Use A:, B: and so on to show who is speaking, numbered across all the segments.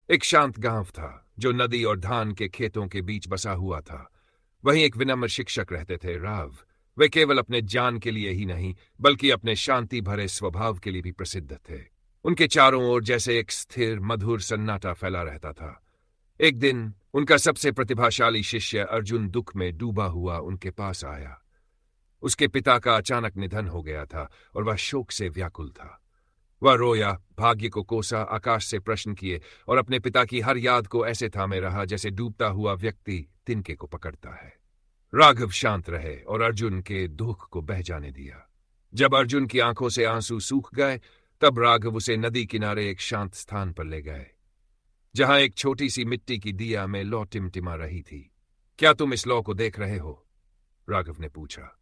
A: एक शांत गांव था जो नदी और धान के खेतों के बीच बसा हुआ था। वहीं एक विनम्र शिक्षक रहते थे, राव। वे केवल अपने ज्ञान के लिए ही नहीं बल्कि अपने शांति भरे स्वभाव के लिए भी प्रसिद्ध थे। उनके चारों ओर जैसे एक स्थिर मधुर सन्नाटा फैला रहता था। एक दिन उनका सबसे प्रतिभाशाली शिष्य अर्जुन दुख में डूबा हुआ उनके पास आया। उसके पिता का अचानक निधन हो गया था और वह शोक से व्याकुल था। वह रोया, भाग्य को कोसा, आकाश से प्रश्न किए और अपने पिता की हर याद को ऐसे थामे रहा जैसे डूबता हुआ व्यक्ति तिनके को पकड़ता है। राघव शांत रहे और अर्जुन के दुख को बह जाने दिया। जब अर्जुन की आंखों से आंसू सूख गए तब राघव उसे नदी किनारे एक शांत स्थान पर ले गए, जहां एक छोटी सी मिट्टी की दिया में लौ टिमटिमा रही थी। क्या तुम इस लौ को देख रहे हो? राघव ने पूछा।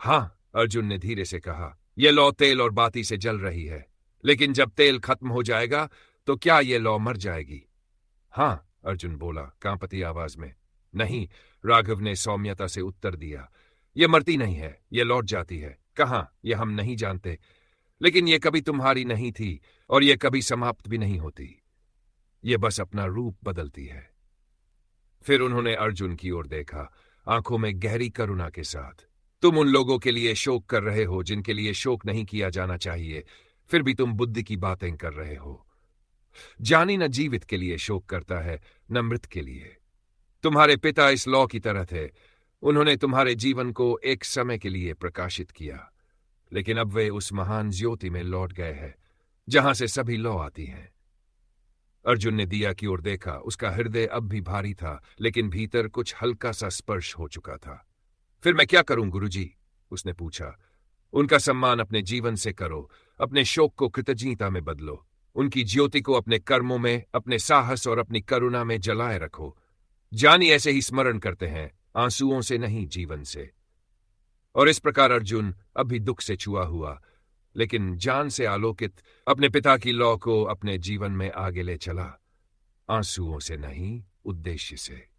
A: हां, अर्जुन ने धीरे से कहा, यह लौ तेल और बाती से जल रही है, लेकिन जब तेल खत्म हो जाएगा तो क्या यह लौ मर जाएगी? हां, अर्जुन बोला कांपती आवाज में। नहीं, राघव ने सौम्यता से उत्तर दिया, यह मरती नहीं है, यह लौट जाती है। कहां, यह हम नहीं जानते, लेकिन यह कभी तुम्हारी नहीं थी और यह कभी समाप्त भी नहीं होती। यह बस अपना रूप बदलती है। फिर उन्होंने अर्जुन की ओर देखा, आंखों में गहरी करुणा के साथ। तुम उन लोगों के लिए शोक कर रहे हो जिनके लिए शोक नहीं किया जाना चाहिए, फिर भी तुम बुद्धि की बातें कर रहे हो। जानी न जीवित के लिए शोक करता है, न मृत के लिए। तुम्हारे पिता इस लौ की तरह थे। उन्होंने तुम्हारे जीवन को एक समय के लिए प्रकाशित किया, लेकिन अब वे उस महान ज्योति में लौट गए हैं जहां से सभी लौ आती हैं। अर्जुन ने दिया की ओर देखा। उसका हृदय अब भी भारी था, लेकिन भीतर कुछ हल्का सा स्पर्श हो चुका था। फिर मैं क्या करूं गुरुजी? उसने पूछा। उनका सम्मान अपने जीवन से करो, अपने शोक को कृतज्ञता में बदलो, उनकी ज्योति को अपने कर्मों में, अपने साहस और अपनी करुणा में जलाए रखो। जानी ऐसे ही स्मरण करते हैं, आंसुओं से नहीं, जीवन से। और इस प्रकार अर्जुन अब भी दुख से छुआ हुआ लेकिन जान से आलोकित अपने पिता की लौ को अपने जीवन में आगे ले चला, आंसुओं से नहीं, उद्देश्य से।